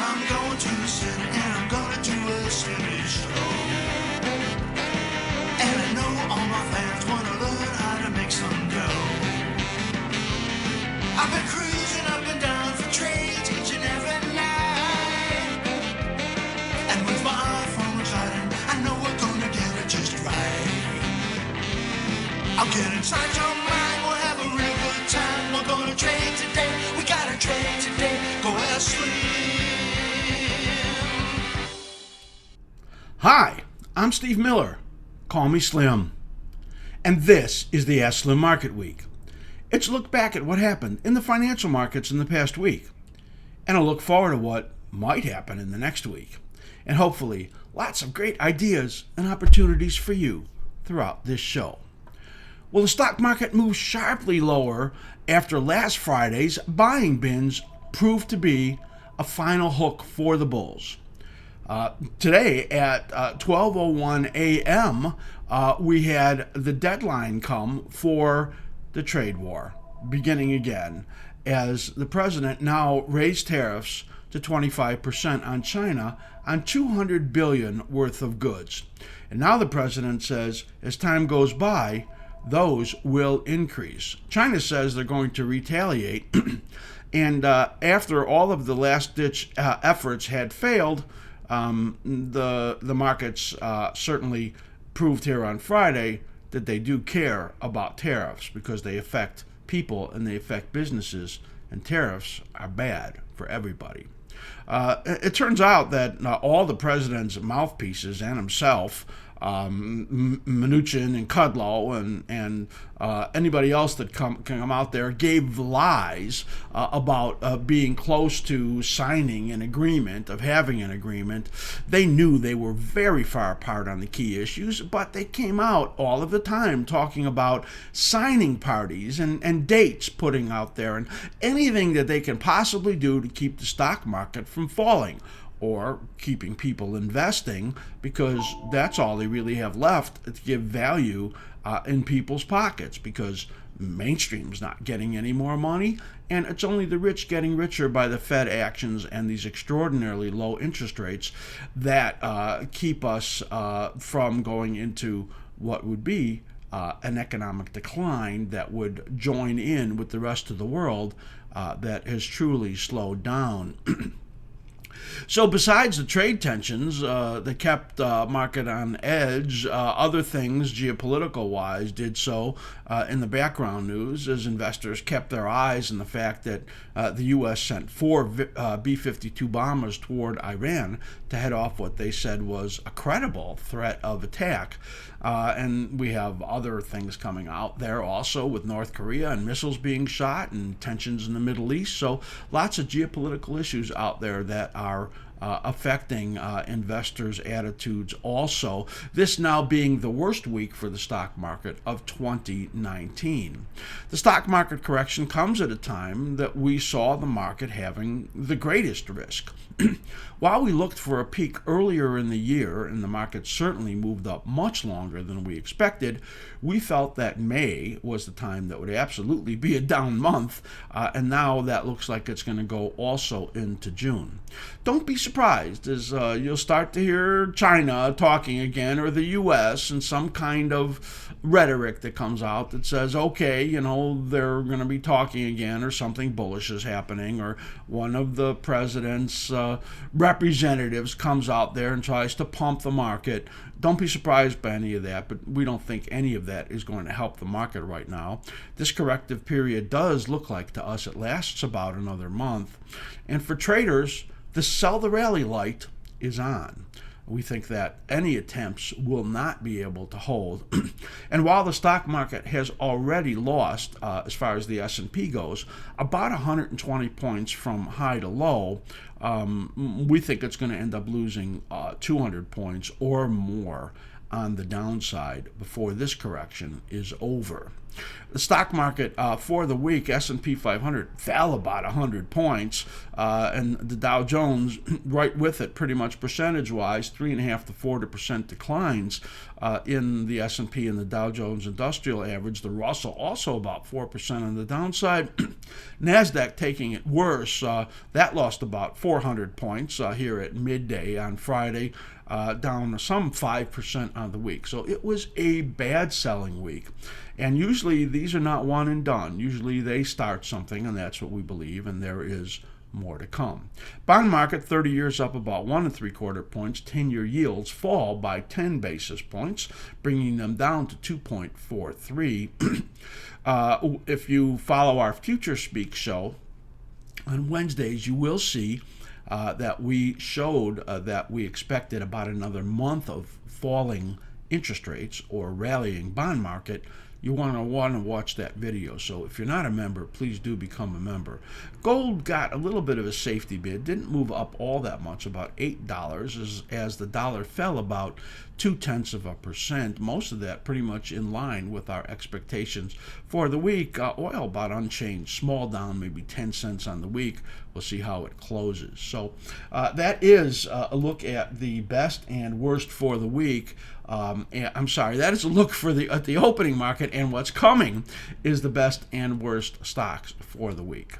I'm going to the city and I'm gonna do a steady show. And I know all my fans wanna learn how to make some dough. I've been cruising up and down for trades each and every night. And with my iPhone reclining, I know we're gonna get it just right. I'll get inside your mind, we'll have a real good time. We're gonna trade today, we gotta trade today. Go askSlim. Hi, I'm Steve Miller. Call me Slim. And this is the askSlim Market Week. It's a look back at what happened in the financial markets in the past week, and a look forward to what might happen in the next week, and hopefully lots of great ideas and opportunities for you throughout this show. Well, the stock market moved sharply lower after last Friday's buying binge proved to be a final hook for the bulls. Today at 12:01 a.m., we had the deadline come for the trade war beginning again, as the president now raised tariffs to 25% on China on $200 billion worth of goods. And now the president says as time goes by, those will increase. China says they're going to retaliate. And after all of the last-ditch efforts had failed, the markets certainly proved here on Friday that they do care about tariffs because they affect people and they affect businesses, and tariffs are bad for everybody. It turns out that all the president's mouthpieces and himself, Mnuchin and Kudlow and anybody else that come out there, gave lies about being close to signing an agreement, of having an agreement. They knew they were very far apart on the key issues, but they came out all of the time talking about signing parties and dates putting out there and anything that they can possibly do to keep the stock market from falling, or keeping people investing, because that's all they really have left to give value in people's pockets, because mainstream's not getting any more money, and it's only the rich getting richer by the Fed actions and these extraordinarily low interest rates that keep us from going into what would be an economic decline that would join in with the rest of the world that has truly slowed down. So besides the trade tensions that kept market on edge, other things geopolitical-wise did so in the background news, as investors kept their eyes on the fact that the U.S. sent 4 B-52 bombers toward Iran to head off what they said was a credible threat of attack. And we have other things coming out there also, with North Korea and missiles being shot and tensions in the Middle East. So lots of geopolitical issues out there that are affecting investors' attitudes also. This now being the worst week for the stock market of 2019. The stock market correction comes at a time that we saw the market having the greatest risk. While we looked for a peak earlier in the year, and the market certainly moved up much longer than we expected, we felt that May was the time that would absolutely be a down month, and now that looks like it's going to go also into June. Don't be surprised as you'll start to hear China talking again, or the U.S., and some kind of rhetoric that comes out that says, okay, they're going to be talking again, or something bullish is happening, or one of the president's representatives comes out there and tries to pump the market. Don't be surprised by any of that, but we don't think any of that is going to help the market right now. This corrective period does look like to us it lasts about another month. And for traders, the sell the rally light is on. We think that any attempts will not be able to hold. And while the stock market has already lost, as far as the S&P goes, about 120 points from high to low, we think it's going to end up losing 200 points or more on the downside before this correction is over. The stock market for the week, S&P 500 fell about 100 points, and the Dow Jones right with it, pretty much percentage-wise, 3.5 to 4% declines in the S&P and the Dow Jones Industrial Average. The Russell also about 4% on the downside. NASDAQ taking it worse. That lost about 400 points here at midday on Friday, down some 5% on the week. So it was a bad selling week. And usually these are not one and done. Usually they start something, and that's what we believe, and there is more to come. Bond market, 30 years up about 1 3/4 points. 10-year yields fall by 10 basis points, bringing them down to 2.43. If you follow our Future Speak show on Wednesdays, you will see that we showed that we expected about another month of falling interest rates or rallying bond market. You want to watch that video. So if you're not a member, please do become a member. Gold got a little bit of a safety bid, didn't move up all that much, about $8 as the dollar fell about 0.2%. Most of that pretty much in line with our expectations for the week. Oil about unchanged, small down, maybe 10 cents on the week. We'll see how it closes. So that is a look at the best and worst for the week. That is a look at the opening market, and what's coming is the best and worst stocks for the week.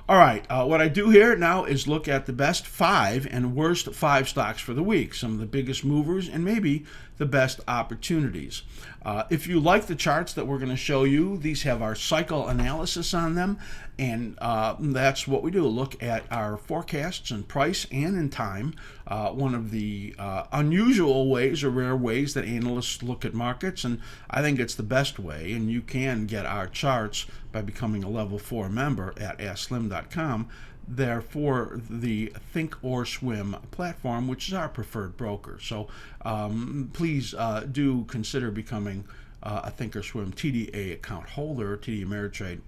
All right, what I do here now is look at the best 5 and worst 5 stocks for the week, some of the biggest movers and maybe the best opportunities. If you like the charts that we're going to show you, these have our cycle analysis on them, and that's what we do. Look at our forecasts in price and in time. One of the unusual ways or rare ways that analysts look at markets, and I think it's the best way, and you can get our charts by becoming a level 4 member at askSlim.com. They're for the Think or Swim platform, which is our preferred broker. So please do consider becoming a Think or Swim TDA account holder, TD Ameritrade,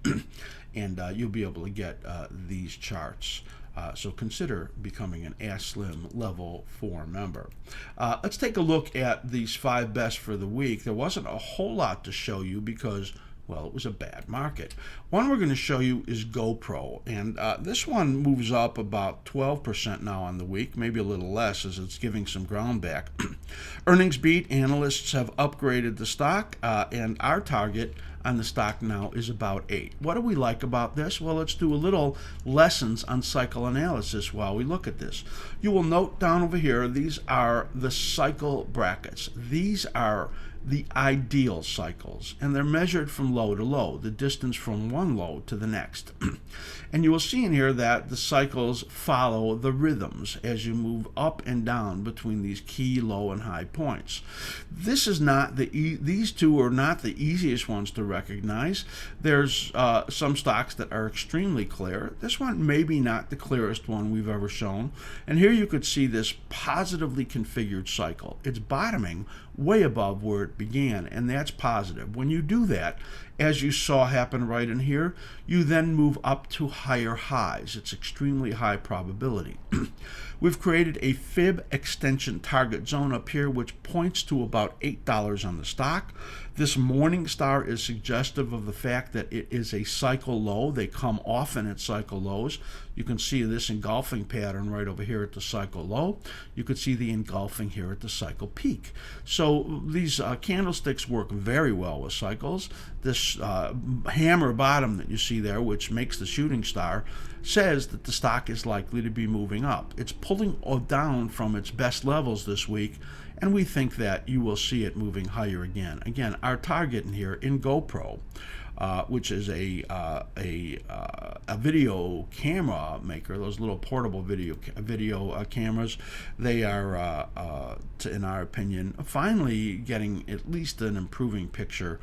and you'll be able to get these charts. So consider becoming an askSlim level 4 member. Let's take a look at these 5 best for the week. There wasn't a whole lot to show you because, well, it was a bad market. One we're going to show you is GoPro, and this one moves up about 12% now on the week, maybe a little less as it's giving some ground back. Earnings beat, analysts have upgraded the stock, and our target on the stock now is about 8. What do we like about this? Well, let's do a little lessons on cycle analysis while we look at this. You will note down over here, these are the cycle brackets. These are the ideal cycles, and they're measured from low to low, the distance from one low to the next. And you will see in here that the cycles follow the rhythms as you move up and down between these key low and high points. This is not these two are not the easiest ones to recognize. There's some stocks that are extremely clear. This one maybe not the clearest one we've ever shown. And here you could see this positively configured cycle. It's bottoming way above where it began, and that's positive. When you do that, as you saw happen right in here, you then move up to higher highs. It's extremely high probability. We've created a fib extension target zone up here, which points to about $8 on the stock. This morning star is suggestive of the fact that it is a cycle low. They come often at cycle lows. You can see this engulfing pattern right over here at the cycle low. You could see the engulfing here at the cycle peak. So these candlesticks work very well with cycles. This hammer bottom that you see there, which makes the shooting star, says that the stock is likely to be moving up. It's pulling down from its best levels this week, and we think that you will see it moving higher again. Again, our target in here in GoPro, which is a video camera maker, those little portable video cameras, they are, in our opinion, finally getting at least an improving picture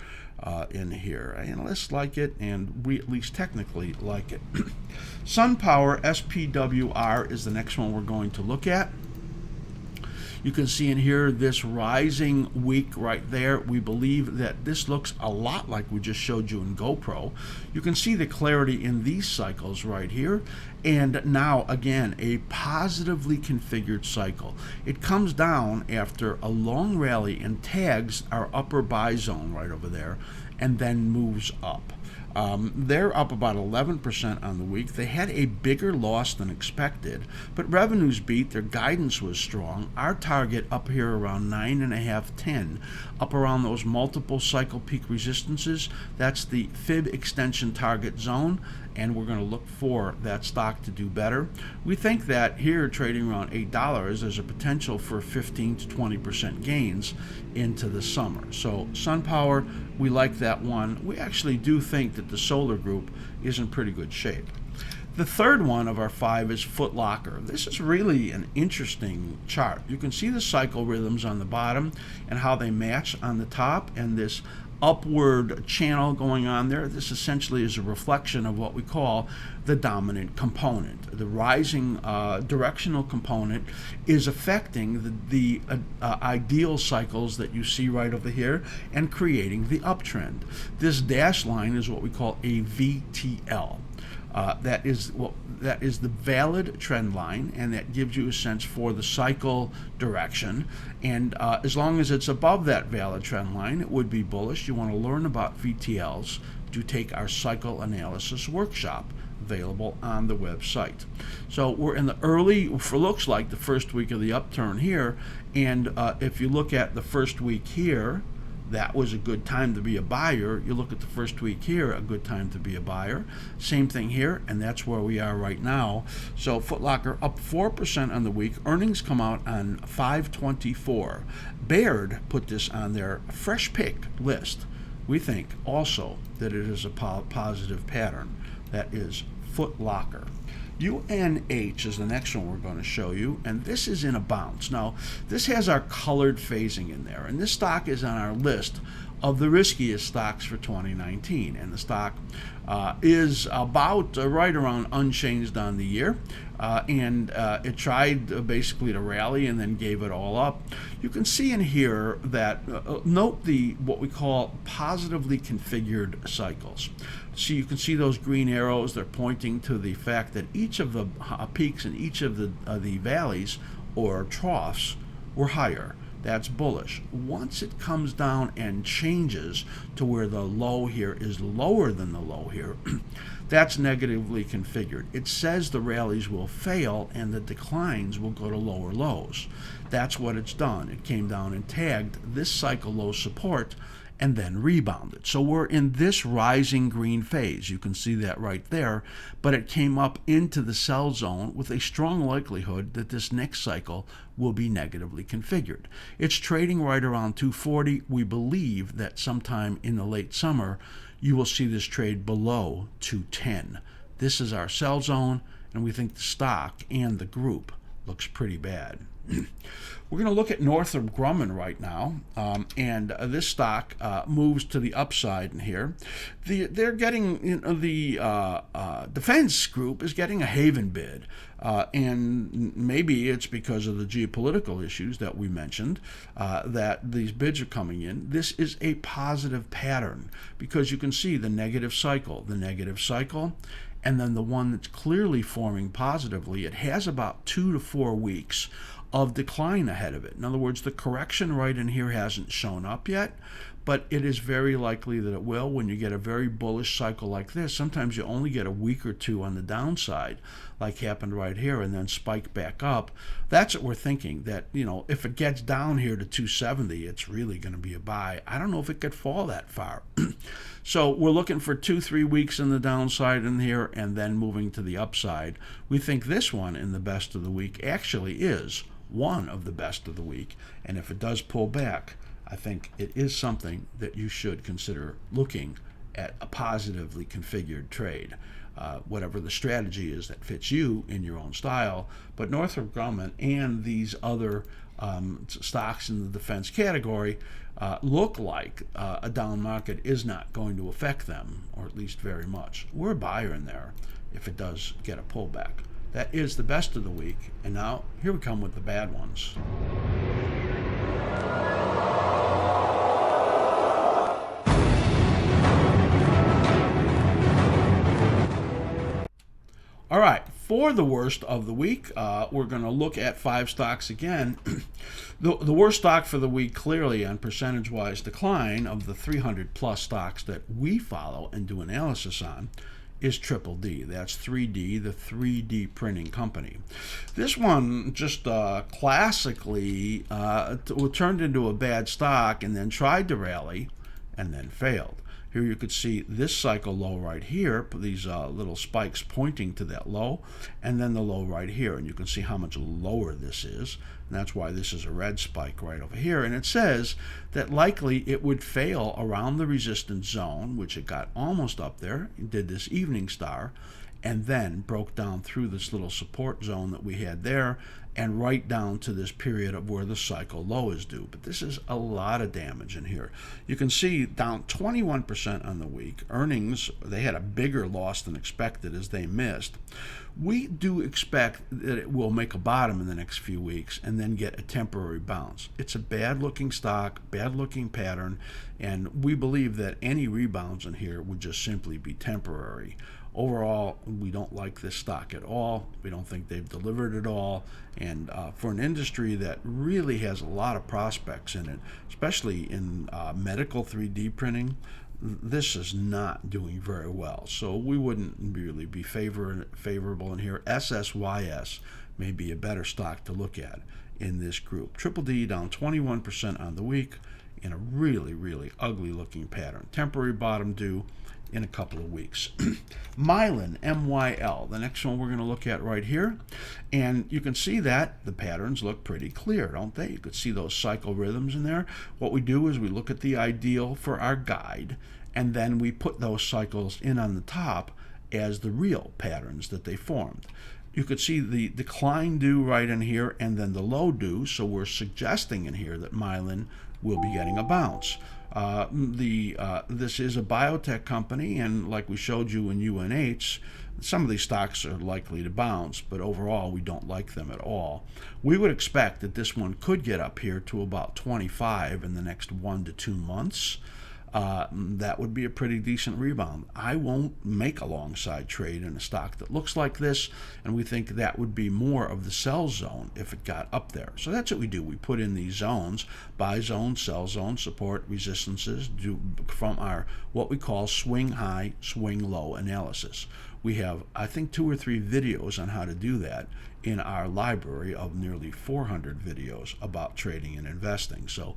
in here. Analysts like it, and we at least technically like it. SunPower, SPWR, is the next one we're going to look at. You can see in here this rising week right there. We believe that this looks a lot like we just showed you in GoPro. You can see the clarity in these cycles right here. And now, again, a positively configured cycle. It comes down after a long rally and tags our upper buy zone right over there, and then moves up. They're up about 11% on the week. They had a bigger loss than expected, but revenues beat. Their guidance was strong. Our target up here around 9.5, 10, up around those multiple cycle peak resistances. That's the fib extension target zone, and we're going to look for that stock to do better. We think that here, trading around $8, there's a potential for 15 to 20% gains into the summer. So SunPower, we like that one. We actually do think that the solar group is in pretty good shape. The third one of our 5 is Foot Locker. This is really an interesting chart. You can see the cycle rhythms on the bottom and how they match on the top, and this upward channel going on there. This essentially is a reflection of what we call the dominant component. The rising directional component is affecting the ideal cycles that you see right over here and creating the uptrend. This dashed line is what we call a VTL. That is the valid trend line, and that gives you a sense for the cycle direction. And as long as it's above that valid trend line, it would be bullish. You want to learn about VTLs, do take our cycle analysis workshop, available on the website. So we're in the early, looks like the first week of the upturn here, and if you look at the first week here, that was a good time to be a buyer. You look at the first week here, a good time to be a buyer. Same thing here, and that's where we are right now. So Foot Locker up 4% on the week. Earnings come out on 5/24. Baird put this on their fresh pick list. We think also that it is a positive pattern. That is Foot Locker. UNH is the next one we're going to show you, and this is in a bounce. Now, this has our colored phasing in there, and this stock is on our list of the riskiest stocks for 2019, and the stock is about right around unchanged on the year, and it tried basically to rally and then gave it all up. You can see in here that note what we call positively configured cycles. So you can see those green arrows. They're pointing to the fact that each of the peaks and each of the valleys or troughs were higher. That's bullish. Once it comes down and changes to where the low here is lower than the low here, that's negatively configured. It says the rallies will fail and the declines will go to lower lows. That's what it's done. It came down and tagged this cycle low support and then rebounded. So we're in this rising green phase. You can see that right there, but it came up into the sell zone with a strong likelihood that this next cycle will be negatively configured. It's trading right around 240. We believe that sometime in the late summer, you will see this trade below 210. This is our sell zone, and we think the stock and the group looks pretty bad. We're going to look at Northrop Grumman right now, and this stock moves to the upside in here. They're getting, the defense group is getting a haven bid, and maybe it's because of the geopolitical issues that we mentioned that these bids are coming in. This is a positive pattern because you can see the negative cycle, and then the one that's clearly forming positively. It has about 2 to 4 weeks of decline ahead of it. In other words, the correction right in here hasn't shown up yet, but it is very likely that it will. When you get a very bullish cycle like this, sometimes you only get a week or two on the downside, like happened right here, and then spike back up. That's what we're thinking, that, if it gets down here to 270, it's really going to be a buy. I don't know if it could fall that far. So we're looking for 2-3 weeks in the downside in here and then moving to the upside. We think this one in the best of the week actually is one of the best of the week, and if it does pull back, I think it is something that you should consider looking at a positively configured trade, whatever the strategy is that fits you in your own style. But Northrop Grumman and these other stocks in the defense category look like a down market is not going to affect them, or at least very much. We're a buyer in there if it does get a pullback. That is the best of the week, and now here we come with the bad ones. For the worst of the week, we're going to look at 5 stocks again. The worst stock for the week, clearly on percentage-wise decline of the 300-plus stocks that we follow and do analysis on, is Triple D. That's 3D, the 3D printing company. This one just classically turned into a bad stock and then tried to rally and then failed. Here you could see this cycle low right here, these little spikes pointing to that low, and then the low right here. And you can see how much lower this is. And that's why this is a red spike right over here. And it says that likely it would fail around the resistance zone, which it got almost up there. It did this evening star, and then broke down through this little support zone that we had there and right down to this period of where the cycle low is due. But this is a lot of damage in here. You can see down 21% on the week. Earnings, they had a bigger loss than expected as they missed. We do expect that it will make a bottom in the next few weeks and then get a temporary bounce. It's a bad-looking stock, bad-looking pattern, and we believe that any rebounds in here would just simply be temporary. Overall, we don't like this stock at all. We don't think they've delivered at all. And for an industry that really has a lot of prospects in it, especially in medical 3D printing, this is not doing very well. So we wouldn't really be favorable in here. SSYS may be a better stock to look at in this group. Triple D down 21% on the week in a really, really ugly looking pattern. Temporary bottom due in a couple of weeks. Mylan, MYL, the next one we're going to look at right here. And you can see that the patterns look pretty clear, don't they? You could see those cycle rhythms in there. What we do is we look at the ideal for our guide, and then we put those cycles in on the top as the real patterns that they formed. You could see the decline due right in here and then the low due, so we're suggesting in here that Mylan will be getting a bounce. This is a biotech company, and like we showed you in UNH, some of these stocks are likely to bounce, but overall we don't like them at all. We would expect that this one could get up here to about 25 in the next 1 to 2 months. That would be a pretty decent rebound. I won't make a long side trade in a stock that looks like this, and we think that would be more of the sell zone if it got up there. So that's what we do. We put in these zones: buy zone, sell zone, support, resistances, from our what we call swing high, swing low analysis. We have, I think, 2 or 3 videos on how to do that in our library of nearly 400 videos about trading and investing. So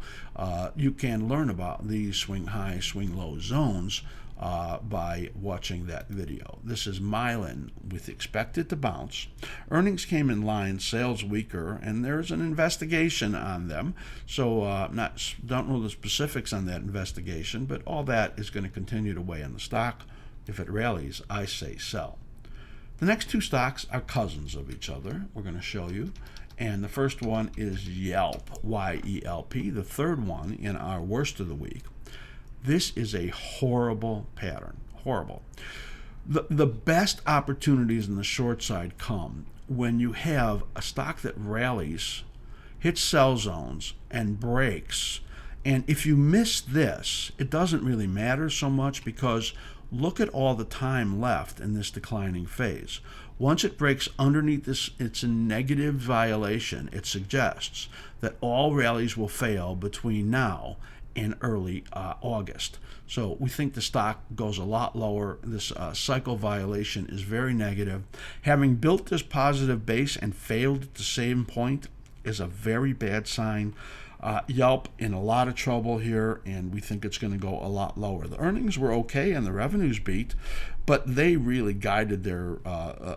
you can learn about these swing high, swing low zones by watching that video. This is Mylan with expected to bounce. Earnings came in line, sales weaker, and there's an investigation on them. So don't know the specifics on that investigation, but all that is going to continue to weigh on the stock. If it rallies, I say sell. The next 2 stocks are cousins of each other. We're going to show you. And the first one is Yelp, Y-E-L-P, the third one in our worst of the week. This is a horrible pattern, horrible. The best opportunities in the short side come when you have a stock that rallies, hits sell zones, and breaks. And if you miss this, it doesn't really matter so much, because look at all the time left in this declining phase. Once it breaks underneath this, it's a negative violation. It suggests that all rallies will fail between now and early August. So we think the stock goes a lot lower. This cycle violation is very negative. Having built this positive base and failed at the same point is a very bad sign. Yelp in a lot of trouble here, and we think it's going to go a lot lower. The earnings were okay and the revenues beat, but they really guided their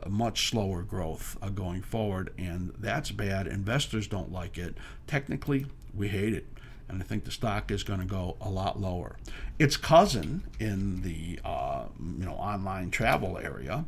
much slower growth going forward, and that's bad. Investors don't like it. Technically, we hate it, and I think the stock is going to go a lot lower. Its cousin in the online travel area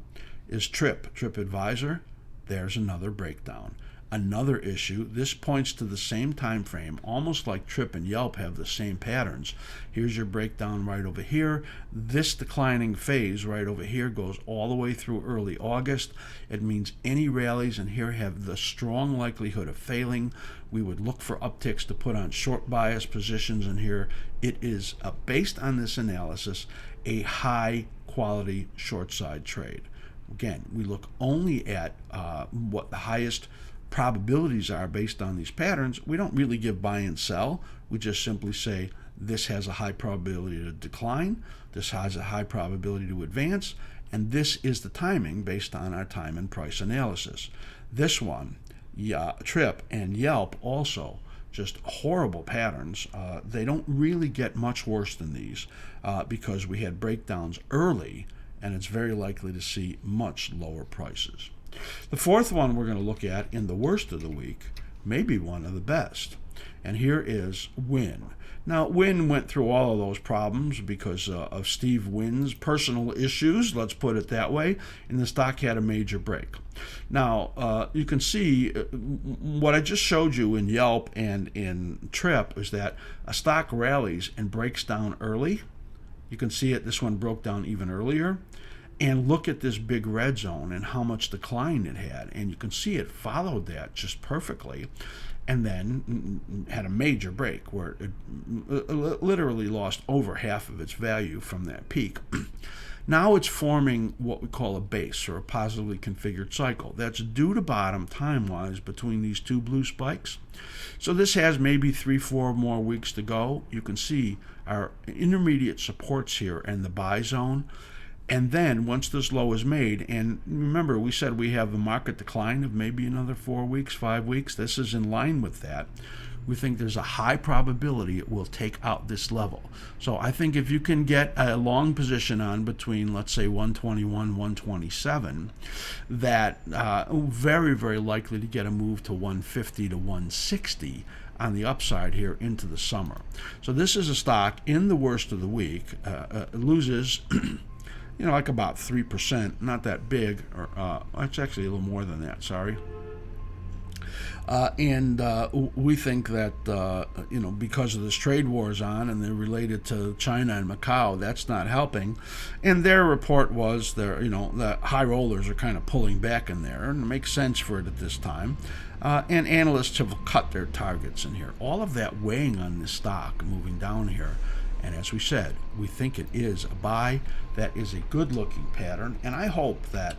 is TripAdvisor. There's another breakdown. Another issue, this points to the same time frame, almost like Trip and Yelp have the same patterns. Here's your breakdown right over here. This declining phase right over here goes all the way through early August. It means any rallies in here have the strong likelihood of failing. We would look for upticks to put on short bias positions in here. It is, based on this analysis, a high quality short side trade. Again, we look only at what the highest probabilities are based on these patterns. We don't really give buy and sell. We just simply say this has a high probability to decline, this has a high probability to advance, and this is the timing based on our time and price analysis. This one, Trip and Yelp also, just horrible patterns. They don't really get much worse than these because we had breakdowns early, and it's very likely to see much lower prices. The fourth one we're going to look at in the worst of the week may be one of the best, and here is Wynn. Now, Wynn went through all of those problems because of Steve Wynn's personal issues, let's put it that way, and the stock had a major break. Now, you can see what I just showed you in Yelp and in Trip is that a stock rallies and breaks down early. You can see it, this one broke down even earlier. And look at this big red zone and how much decline it had. And you can see it followed that just perfectly and then had a major break where it literally lost over half of its value from that peak. Now it's forming what we call a base or a positively configured cycle. That's due to bottom time-wise between these two blue spikes. So this has maybe 3-4 more weeks to go. You can see our intermediate supports here and the buy zone. And then once this low is made, and remember we said we have the market decline of maybe another 4 weeks, 5 weeks. This is in line with that. We think there's a high probability it will take out this level. So I think if you can get a long position on between, let's say, 121, 127, that very, very likely to get a move to 150 to 160 on the upside here into the summer. So this is a stock in the worst of the week. Loses like about 3%, not that big, or it's actually a little more than that, sorry. And we think that, because of this trade wars on and they're related to China and Macau, that's not helping. And their report was the high rollers are kind of pulling back in there, and it makes sense for it at this time. And analysts have cut their targets in here. All of that weighing on this stock, moving down here. And as we said, we think it is a buy. That is a good-looking pattern. And I hope that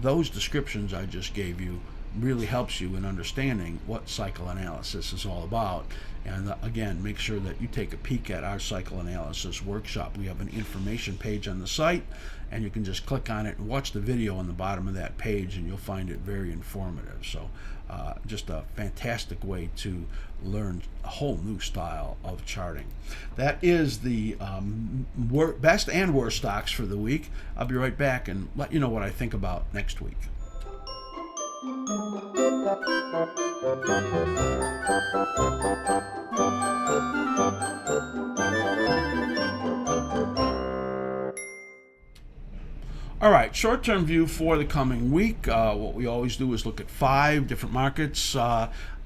those descriptions I just gave you really helps you in understanding what cycle analysis is all about. And again, make sure that you take a peek at our cycle analysis workshop. We have an information page on the site, and you can just click on it and watch the video on the bottom of that page, and you'll find it very informative. So just a fantastic way to learn a whole new style of charting. That is the best and worst stocks for the week. I'll be right back and let you know what I think about next week. All right, short-term view for the coming week. What we always do is look at 5 different markets.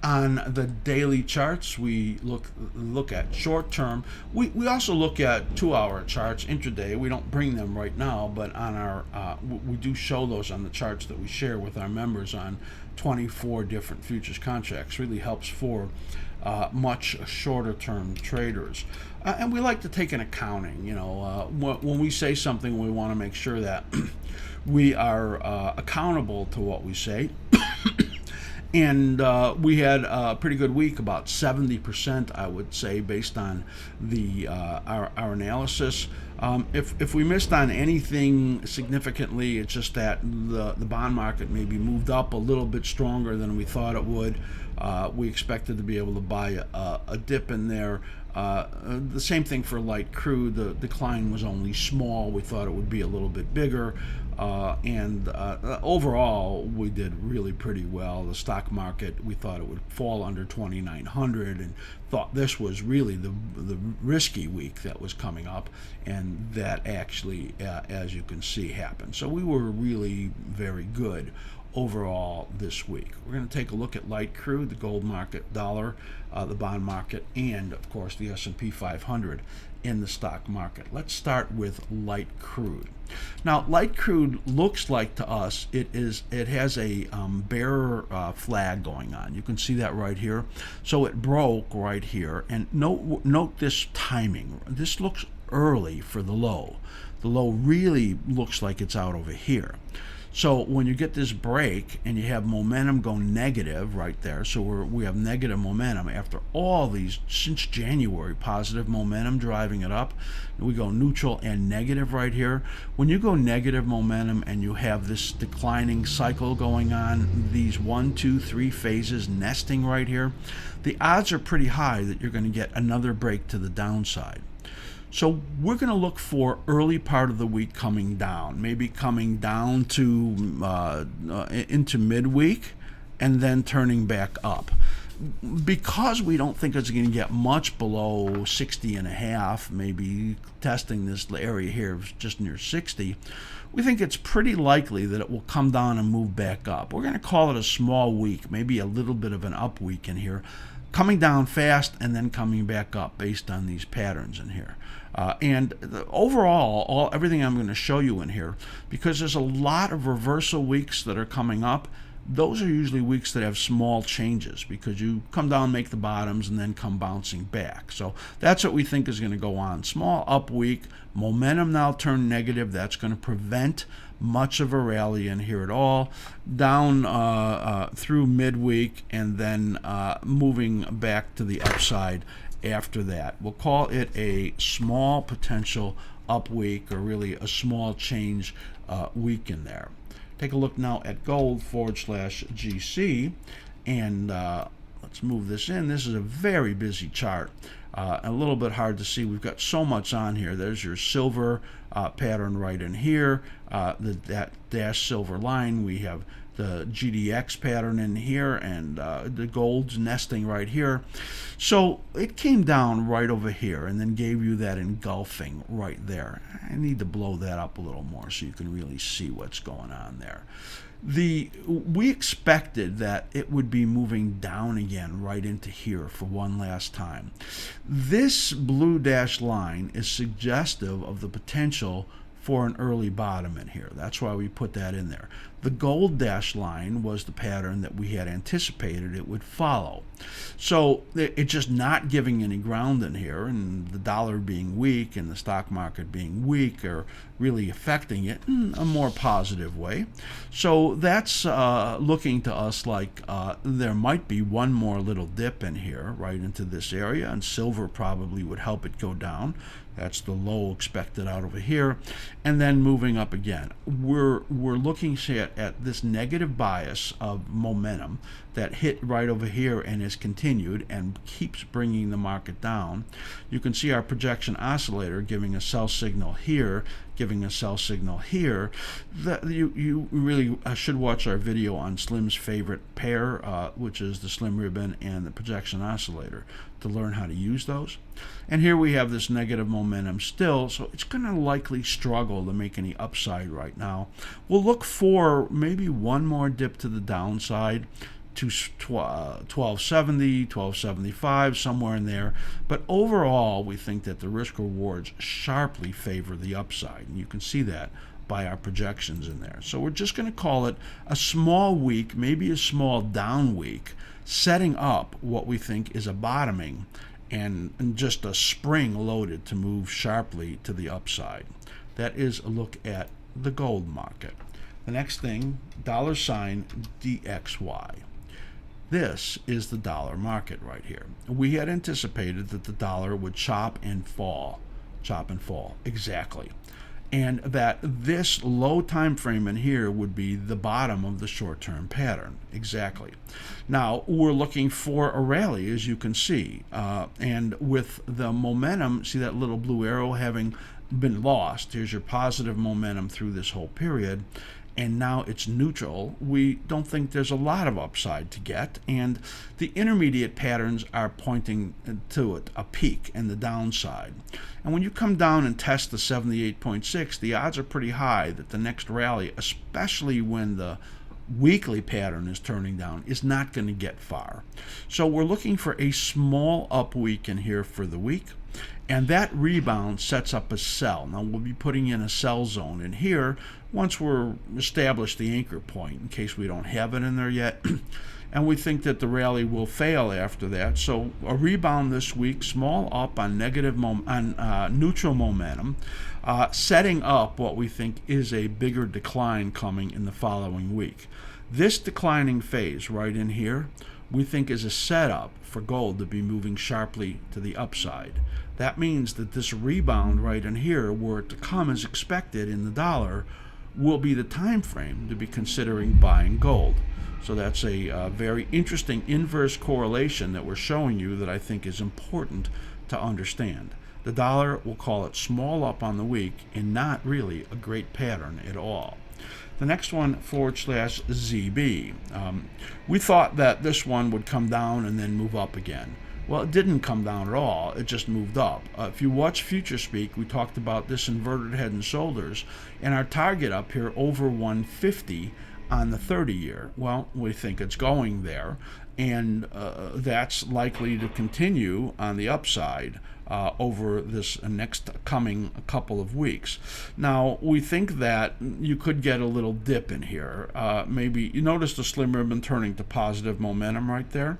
On the daily charts, we look at short-term. We also look at 2-hour charts intraday. We don't bring them right now, but on our we do show those on the charts that we share with our members on 24 different futures contracts. Really helps for much shorter-term traders. And we like to take an accounting. When we say something, we want to make sure that we are accountable to what we say. And we had a pretty good week, about 70%, I would say, based on the our analysis. If we missed on anything significantly, it's just that the bond market maybe moved up a little bit stronger than we thought it would. We expected to be able to buy a dip in there. The same thing for light crude. The decline was only small. We thought it would be a little bit bigger. And overall, we did really pretty well. The stock market, we thought it would fall under 2,900 and thought this was really the risky week that was coming up, and that actually, as you can see, happened. So we were really very good overall this week. We're going to take a look at light crude, the gold market, dollar, the bond market, and of course the S&P 500 in the stock market. Let's start with light crude. Now, light crude looks like to us it has a bear flag going on. You can see that right here. So it broke right here, and note this timing. This looks early for the low. The low really looks like it's out over here. So when you get this break and you have momentum go negative right there, so we have negative momentum after all these, since January, positive momentum driving it up. We go neutral and negative right here. When you go negative momentum and you have this declining cycle going on, these 1, 2, 3 phases nesting right here, the odds are pretty high that you're going to get another break to the downside. So we're going to look for early part of the week coming down, maybe coming down to into midweek and then turning back up. Because we don't think it's going to get much below 60 and a half, maybe testing this area here just near 60, we think it's pretty likely that it will come down and move back up. We're going to call it a small week, maybe a little bit of an up week in here, coming down fast and then coming back up based on these patterns in here. Overall, everything I'm going to show you in here, because there's a lot of reversal weeks that are coming up, those are usually weeks that have small changes because you come down, make the bottoms, and then come bouncing back. So that's what we think is going to go on. Small up week, momentum now turned negative. That's going to prevent much of a rally in here at all. Down through midweek and then moving back to the upside after that. We'll call it a small potential up week, or really a small change week in there. Take a look now at gold/GC, and let's move this in. This is a very busy chart. A little bit hard to see. We've got so much on here. There's your silver pattern right in here, that dash silver line. We have the GDX pattern in here, and the gold's nesting right here. So it came down right over here and then gave you that engulfing right there. I need to blow that up a little more so you can really see what's going on there. We expected that it would be moving down again right into here for one last time. This blue dashed line is suggestive of the potential for an early bottom in here. That's why we put that in there. The gold dashed line was the pattern that we had anticipated it would follow. So it's just not giving any ground in here, and the dollar being weak and the stock market being weak are really affecting it in a more positive way. So that's looking to us like there might be one more little dip in here right into this area, and silver probably would help it go down. That's the low expected out over here, and then moving up again. We're looking at this negative bias of momentum that hit right over here and is continued and keeps bringing the market down. You can see our projection oscillator giving a sell signal here, giving a sell signal here. You really should watch our video on Slim's favorite pair, which is the Slim ribbon and the projection oscillator, to learn how to use those. And here we have this negative momentum still, so it's going to likely struggle to make any upside right now. We'll look for maybe one more dip to the downside to 1270, 1275, somewhere in there. But overall, we think that the risk rewards sharply favor the upside, and you can see that by our projections in there. So we're just going to call it a small week, maybe a small down week, setting up what we think is a bottoming and just a spring loaded to move sharply to the upside. That is a look at the gold market. The next thing, $DXY. This is the dollar market right here. We had anticipated that the dollar would chop and fall, exactly. And that this low time frame in here would be the bottom of the short-term pattern, exactly. Now, we're looking for a rally, as you can see, and with the momentum, see that little blue arrow having been lost, here's your positive momentum through this whole period, and now it's neutral. We don't think there's a lot of upside to get, and the intermediate patterns are pointing to it, a peak and the downside. And when you come down and test the 78.6, the odds are pretty high that the next rally, especially when the weekly pattern is turning down, is not going to get far. So we're looking for a small up week in here for the week, and that rebound sets up a sell. Now we'll be putting in a sell zone in here once we're established the anchor point, in case we don't have it in there yet. and we think that the rally will fail after that. So a rebound this week, small up on neutral momentum, setting up what we think is a bigger decline coming in the following week. This declining phase right in here, we think is a setup for gold to be moving sharply to the upside. That means that this rebound right in here, were it to come as expected in the dollar, will be the time frame to be considering buying gold. So that's a very interesting inverse correlation that we're showing you that I think is important to understand. The dollar, we'll call it small up on the week, and not really a great pattern at all. The next one, /ZB. We thought that this one would come down and then move up again. Well, it didn't come down at all. It just moved up. If you watch Future Speak, we talked about this inverted head and shoulders, and our target up here over 150 on the 30-year. Well, we think it's going there, and that's likely to continue on the upside over this next coming couple of weeks. Now, we think that you could get a little dip in here. Maybe you notice the slim ribbon turning to positive momentum right there.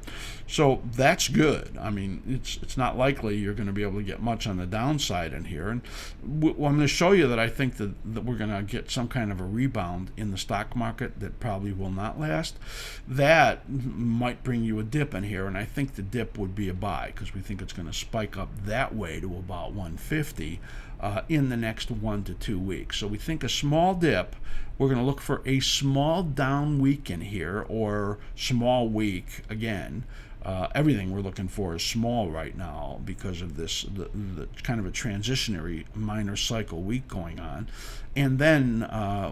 So that's good. I mean, it's not likely you're going to be able to get much on the downside in here. And I'm going to show you that I think that we're going to get some kind of a rebound in the stock market that probably will not last. That might bring you a dip in here, and I think the dip would be a buy because we think it's going to spike up that way to about 150 in the next 1 to 2 weeks. So we think a small dip. We're going to look for a small down week in here, or small week again. Everything we're looking for is small right now because of this the kind of a transitionary minor cycle week going on. And then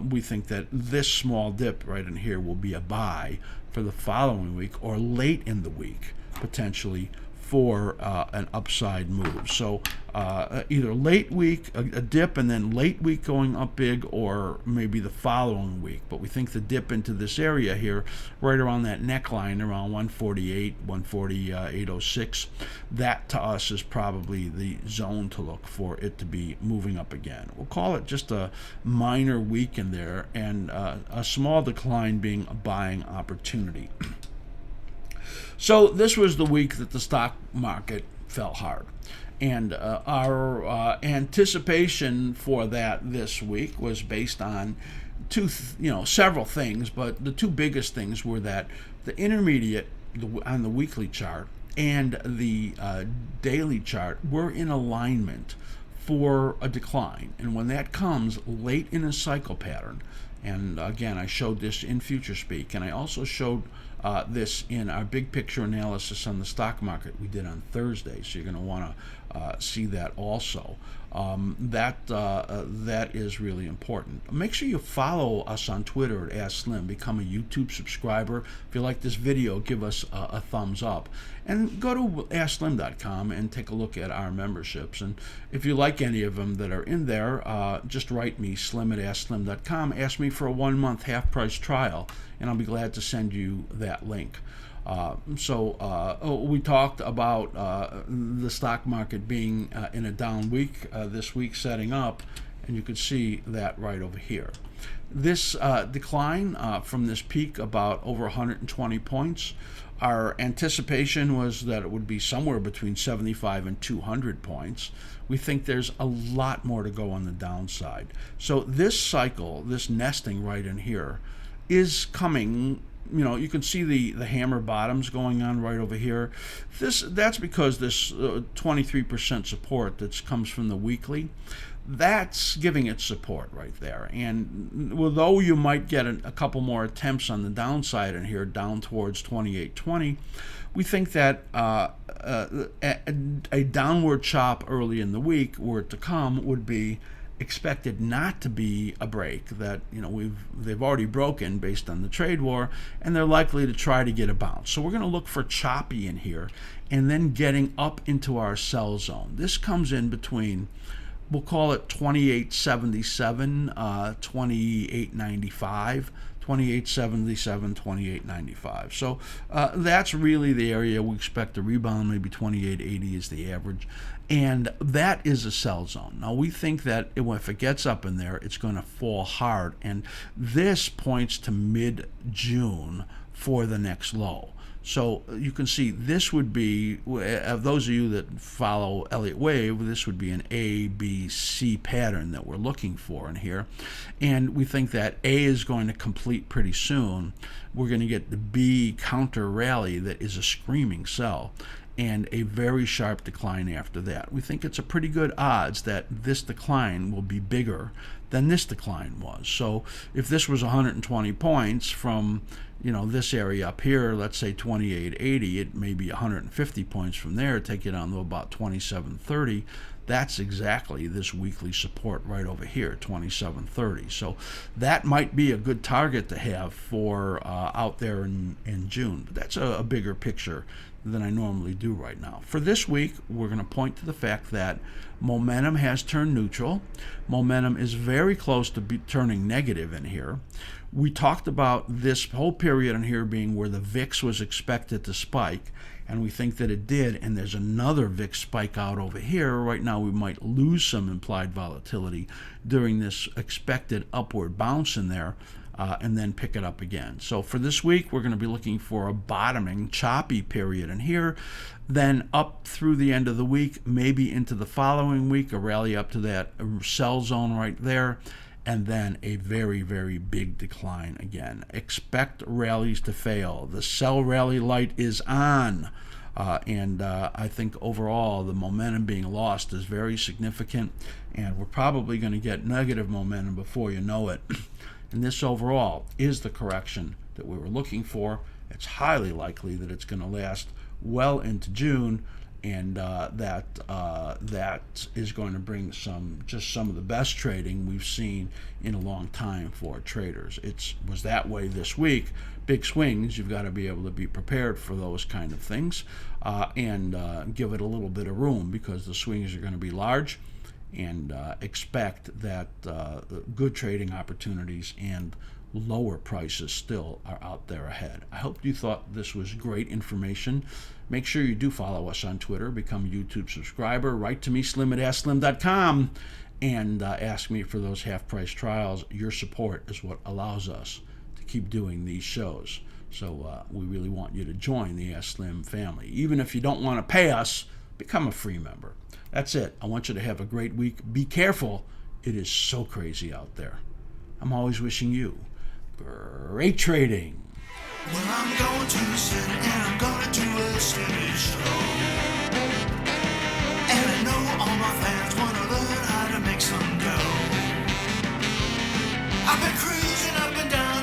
we think that this small dip right in here will be a buy for the following week, or late in the week potentially, for an upside move. So either late week, a dip, and then late week going up big, or maybe the following week. But we think the dip into this area here, right around that neckline, around 148, 148.06, that to us is probably the zone to look for it to be moving up again. We'll call it just a minor week in there, and a small decline being a buying opportunity. So this was the week that the stock market fell hard, and our anticipation for that this week was based on several things, but the two biggest things were that the intermediate on the weekly chart and the daily chart were in alignment for a decline, and when that comes late in a cycle pattern, and again I showed this in Future Speak, and I also showed this in our big picture analysis on the stock market we did on Thursday, so you're going to want to see that also. That is really important. Make sure you follow us on Twitter at askSlim. Become a YouTube subscriber. If you like this video, give us a thumbs up. And go to askSlim.com and take a look at our memberships. And if you like any of them that are in there, just write me, slim at askSlim.com. Ask me for a 1-month half-price trial, and I'll be glad to send you that link. We talked about the stock market being in a down week this week setting up, and you could see that right over here. This decline from this peak about over 120 points, our anticipation was that it would be somewhere between 75 and 200 points. We think there's a lot more to go on the downside. So this cycle, this nesting right in here, is coming. You can see the hammer bottoms going on right over here. That's because this 23% support that comes from the weekly, that's giving it support right there. And although you might get a couple more attempts on the downside in here, down towards 28.20, we think that a downward chop early in the week, were it to come, would be expected not to be a break that they've already broken based on the trade war, and they're likely to try to get a bounce. So we're going to look for choppy in here, and then getting up into our sell zone. This comes in between, we'll call it 28.77, 28.95, 28.77, 28.95. So that's really the area we expect to rebound. Maybe 28.80 is the average, and that is a sell zone. Now we think that if it gets up in there, it's going to fall hard, and this points to mid-June for the next low. So you can see this would be, of those of you that follow Elliott Wave, this would be an A, B, C pattern that we're looking for in here. And we think that A is going to complete pretty soon. We're going to get the B counter rally that is a screaming sell, and a very sharp decline after that. We think it's a pretty good odds that this decline will be bigger than this decline was. So if this was 120 points from this area up here, let's say 28.80, it may be 150 points from there, take it down to about 27.30. That's exactly this weekly support right over here, 27.30. So that might be a good target to have for out there in June. But that's a bigger picture than I normally do right now. For this week, we're going to point to the fact that momentum has turned neutral. Momentum is very close to turning negative in here. We talked about this whole period in here being where the VIX was expected to spike, and we think that it did, and there's another VIX spike out over here. Right now we might lose some implied volatility during this expected upward bounce in there, and then pick it up again. So for this week, we're going to be looking for a bottoming, choppy period in here, then up through the end of the week, maybe into the following week, a rally up to that sell zone right there, and then a very, very big decline again. Expect rallies to fail. The sell rally light is on. And I think overall the momentum being lost is very significant, and we're probably going to get negative momentum before you know it. And this overall is the correction that we were looking for. It's highly likely that it's going to last well into June, and that is going to bring some of the best trading we've seen in a long time for traders. It was that way this week. Big swings, you've got to be able to be prepared for those kind of things, and give it a little bit of room, because the swings are going to be large, and expect that good trading opportunities and lower prices still are out there ahead. I hope you thought this was great information. Make sure you do follow us on Twitter, become a YouTube subscriber, write to me, slim at askSlim.com, and ask me for those half-price trials. Your support is what allows us to keep doing these shows. So we really want you to join the askSlim family. Even if you don't want to pay us, become a free member. That's it. I want you to have a great week. Be careful. It is so crazy out there. I'm always wishing you great trading.